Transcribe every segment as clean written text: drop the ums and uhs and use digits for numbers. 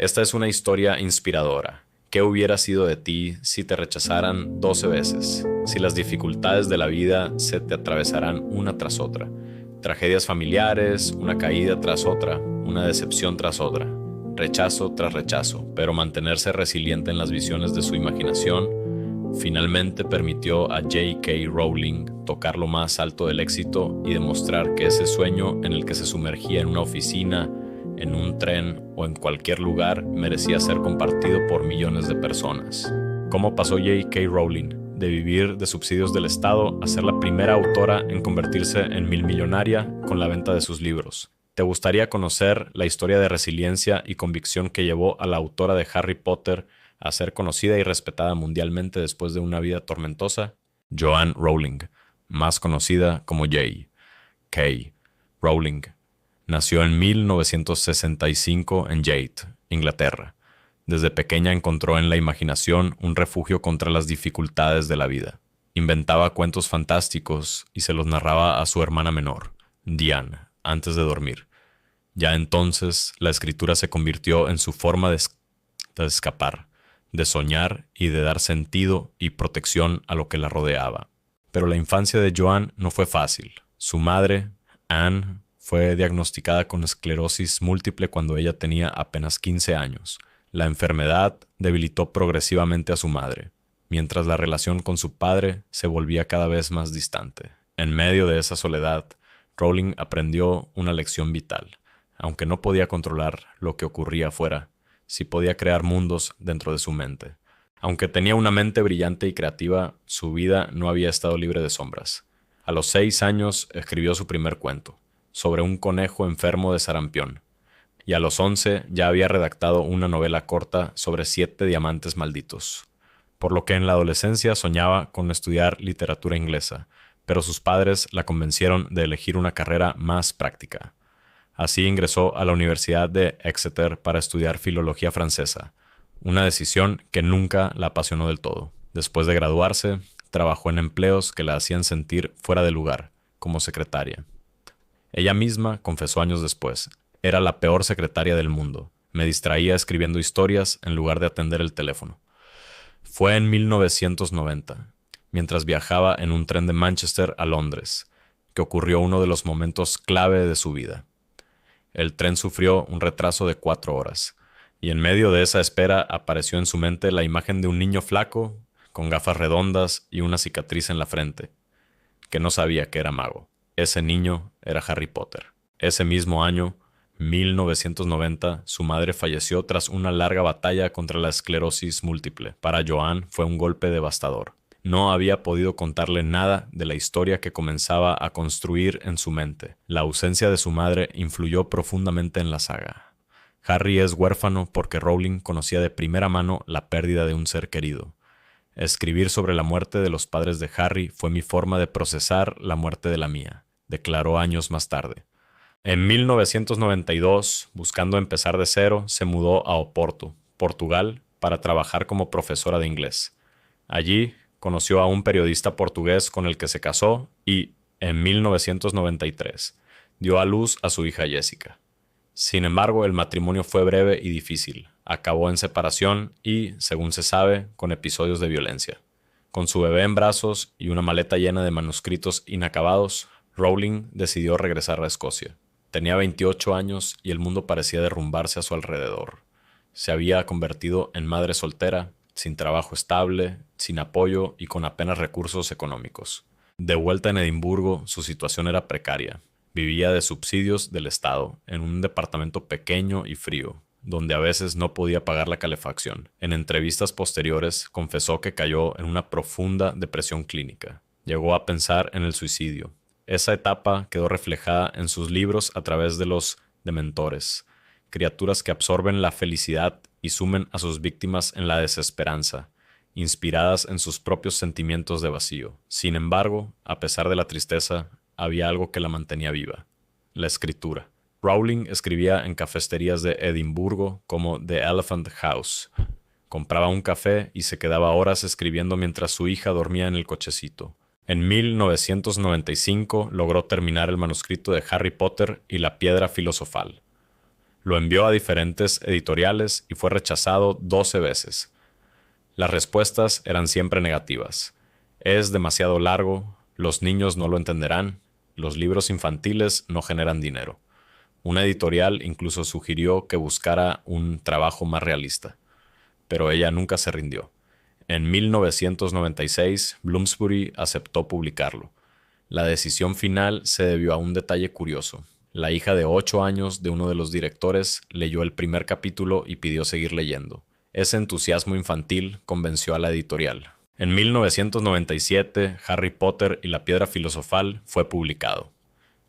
Esta es una historia inspiradora. ¿Qué hubiera sido de ti si te rechazaran 12 veces? Si las dificultades de la vida se te atravesaran una tras otra. Tragedias familiares, una caída tras otra, una decepción tras otra. Rechazo tras rechazo, pero mantenerse resiliente en las visiones de su imaginación finalmente permitió a J.K. Rowling tocar lo más alto del éxito y demostrar que ese sueño en el que se sumergía en una oficina, en un tren o en cualquier lugar merecía ser compartido por millones de personas. ¿Cómo pasó J.K. Rowling de vivir de subsidios del Estado a ser la primera autora en convertirse en milmillonaria con la venta de sus libros? ¿Te gustaría conocer la historia de resiliencia y convicción que llevó a la autora de Harry Potter a ser conocida y respetada mundialmente después de una vida tormentosa? Joanne Rowling, más conocida como J.K. Rowling, nació en 1965 en Yate, Inglaterra. Desde pequeña encontró en la imaginación un refugio contra las dificultades de la vida. Inventaba cuentos fantásticos y se los narraba a su hermana menor, Diane, antes de dormir. Ya entonces, la escritura se convirtió en su forma de escapar, de soñar y de dar sentido y protección a lo que la rodeaba. Pero la infancia de Joanne no fue fácil. Su madre, Anne, fue diagnosticada con esclerosis múltiple cuando ella tenía apenas 15 años. La enfermedad debilitó progresivamente a su madre, mientras la relación con su padre se volvía cada vez más distante. En medio de esa soledad, Rowling aprendió una lección vital. Aunque no podía controlar lo que ocurría afuera, sí podía crear mundos dentro de su mente. Aunque tenía una mente brillante y creativa, su vida no había estado libre de sombras. A los 6 años escribió su primer cuento, sobre un conejo enfermo de sarampión, y a los 11 ya había redactado una novela corta sobre 7 diamantes malditos. Por lo que en la adolescencia soñaba con estudiar literatura inglesa, pero sus padres la convencieron de elegir una carrera más práctica. Así ingresó a la Universidad de Exeter para estudiar filología francesa, una decisión que nunca la apasionó del todo. Después de graduarse, trabajó en empleos que la hacían sentir fuera de lugar, como secretaria. Ella misma confesó años después: era la peor secretaria del mundo. Me distraía escribiendo historias en lugar de atender el teléfono. Fue en 1990, mientras viajaba en un tren de Manchester a Londres, que ocurrió uno de los momentos clave de su vida. El tren sufrió un retraso de 4 horas, y en medio de esa espera apareció en su mente la imagen de un niño flaco, con gafas redondas y una cicatriz en la frente, que no sabía que era mago. Ese niño era Harry Potter. Ese mismo año, 1990, su madre falleció tras una larga batalla contra la esclerosis múltiple. Para Joanne fue un golpe devastador. No había podido contarle nada de la historia que comenzaba a construir en su mente. La ausencia de su madre influyó profundamente en la saga. Harry es huérfano porque Rowling conocía de primera mano la pérdida de un ser querido. Escribir sobre la muerte de los padres de Harry fue mi forma de procesar la muerte de la mía, declaró años más tarde. En 1992, buscando empezar de cero, se mudó a Oporto, Portugal, para trabajar como profesora de inglés. Allí conoció a un periodista portugués con el que se casó y, en 1993, dio a luz a su hija Jessica. Sin embargo, el matrimonio fue breve y difícil. Acabó en separación y, según se sabe, con episodios de violencia. Con su bebé en brazos y una maleta llena de manuscritos inacabados, Rowling decidió regresar a Escocia. Tenía 28 años y el mundo parecía derrumbarse a su alrededor. Se había convertido en madre soltera, sin trabajo estable, sin apoyo y con apenas recursos económicos. De vuelta en Edimburgo, su situación era precaria. Vivía de subsidios del Estado, en un departamento pequeño y frío, donde a veces no podía pagar la calefacción. En entrevistas posteriores, confesó que cayó en una profunda depresión clínica. Llegó a pensar en el suicidio. Esa etapa quedó reflejada en sus libros a través de los dementores, criaturas que absorben la felicidad y sumen a sus víctimas en la desesperanza, inspiradas en sus propios sentimientos de vacío. Sin embargo, a pesar de la tristeza, había algo que la mantenía viva: la escritura. Rowling escribía en cafeterías de Edimburgo como The Elephant House. Compraba un café y se quedaba horas escribiendo mientras su hija dormía en el cochecito. En 1995 logró terminar el manuscrito de Harry Potter y la Piedra Filosofal. Lo envió a diferentes editoriales y fue rechazado 12 veces. Las respuestas eran siempre negativas. Es demasiado largo, los niños no lo entenderán, los libros infantiles no generan dinero. Una editorial incluso sugirió que buscara un trabajo más realista, pero ella nunca se rindió. En 1996, Bloomsbury aceptó publicarlo. La decisión final se debió a un detalle curioso. La hija de 8 años de uno de los directores leyó el primer capítulo y pidió seguir leyendo. Ese entusiasmo infantil convenció a la editorial. En 1997, Harry Potter y la Piedra Filosofal fue publicado.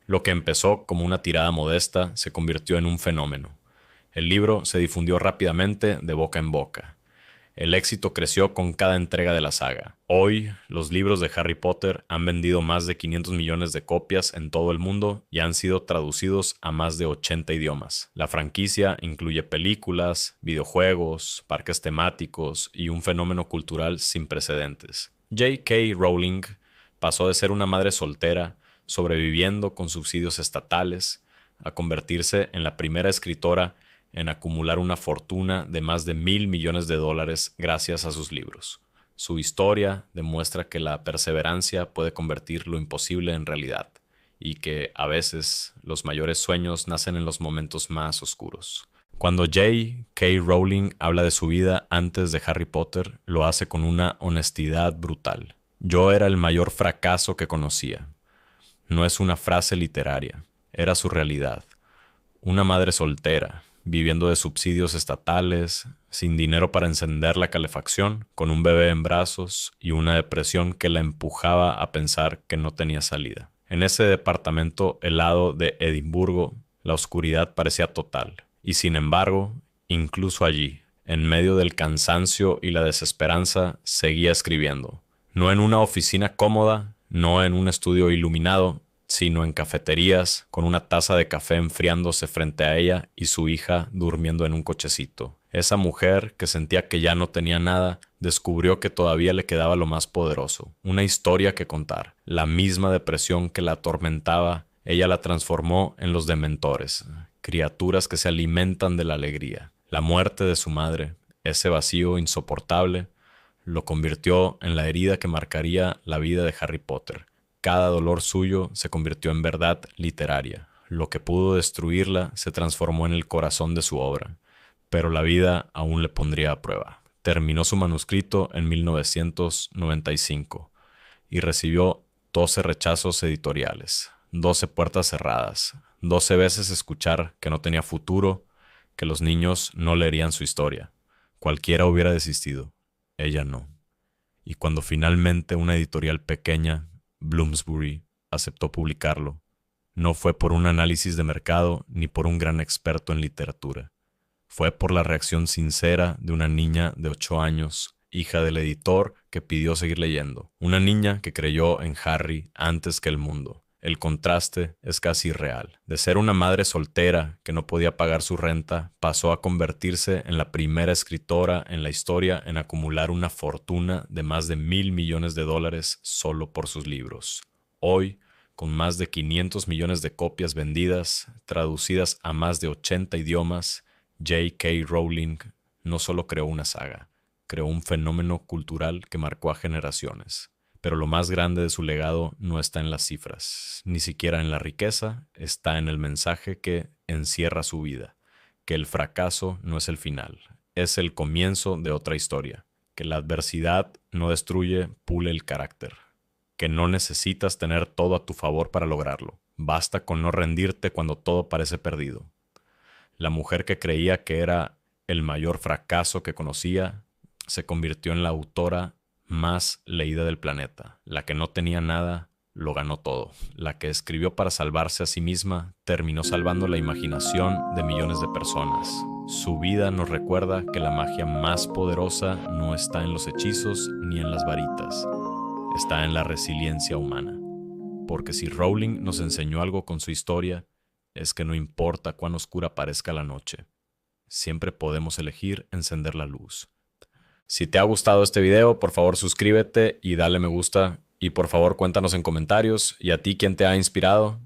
Lo que empezó como una tirada modesta se convirtió en un fenómeno. El libro se difundió rápidamente de boca en boca. El éxito creció con cada entrega de la saga. Hoy, los libros de Harry Potter han vendido más de 500 millones de copias en todo el mundo y han sido traducidos a más de 80 idiomas. La franquicia incluye películas, videojuegos, parques temáticos y un fenómeno cultural sin precedentes. J.K. Rowling pasó de ser una madre soltera, sobreviviendo con subsidios estatales, a convertirse en la primera escritora en acumular una fortuna de más de $1.000 millones gracias a sus libros. Su historia demuestra que la perseverancia puede convertir lo imposible en realidad y que, a veces, los mayores sueños nacen en los momentos más oscuros. Cuando J.K. Rowling habla de su vida antes de Harry Potter, lo hace con una honestidad brutal. Yo era el mayor fracaso que conocía. No es una frase literaria, era su realidad. Una madre soltera, viviendo de subsidios estatales, sin dinero para encender la calefacción, con un bebé en brazos y una depresión que la empujaba a pensar que no tenía salida. En ese departamento helado de Edimburgo, la oscuridad parecía total. Y sin embargo, incluso allí, en medio del cansancio y la desesperanza, seguía escribiendo. No en una oficina cómoda, no en un estudio iluminado, sino en cafeterías, con una taza de café enfriándose frente a ella y su hija durmiendo en un cochecito. Esa mujer, que sentía que ya no tenía nada, descubrió que todavía le quedaba lo más poderoso, una historia que contar. La misma depresión que la atormentaba, ella la transformó en los dementores, criaturas que se alimentan de la alegría. La muerte de su madre, ese vacío insoportable, lo convirtió en la herida que marcaría la vida de Harry Potter. Cada dolor suyo se convirtió en verdad literaria. Lo que pudo destruirla se transformó en el corazón de su obra, pero la vida aún le pondría a prueba. Terminó su manuscrito en 1995 y recibió 12 rechazos editoriales, 12 puertas cerradas, 12 veces escuchar que no tenía futuro, que los niños no leerían su historia. Cualquiera hubiera desistido, ella no. Y cuando finalmente una editorial pequeña, Bloomsbury, aceptó publicarlo, no fue por un análisis de mercado ni por un gran experto en literatura. Fue por la reacción sincera de una niña de 8 años, hija del editor, que pidió seguir leyendo. Una niña que creyó en Harry antes que el mundo. El contraste es casi irreal. De ser una madre soltera que no podía pagar su renta, pasó a convertirse en la primera escritora en la historia en acumular una fortuna de más de $1.000 millones solo por sus libros. Hoy, con más de 500 millones de copias vendidas, traducidas a más de 80 idiomas, J.K. Rowling no solo creó una saga, creó un fenómeno cultural que marcó a generaciones. Pero lo más grande de su legado no está en las cifras, ni siquiera en la riqueza, está en el mensaje que encierra su vida, que el fracaso no es el final, es el comienzo de otra historia, que la adversidad no destruye, pule el carácter, que no necesitas tener todo a tu favor para lograrlo, basta con no rendirte cuando todo parece perdido. La mujer que creía que era el mayor fracaso que conocía, se convirtió en la autora más leída del planeta. La que no tenía nada, lo ganó todo. La que escribió para salvarse a sí misma, terminó salvando la imaginación de millones de personas. Su vida nos recuerda que la magia más poderosa no está en los hechizos ni en las varitas. Está en la resiliencia humana. Porque si Rowling nos enseñó algo con su historia, es que no importa cuán oscura parezca la noche, siempre podemos elegir encender la luz. Si te ha gustado este video, por favor suscríbete y dale me gusta. Y por favor cuéntanos en comentarios. ¿Y a ti quién te ha inspirado?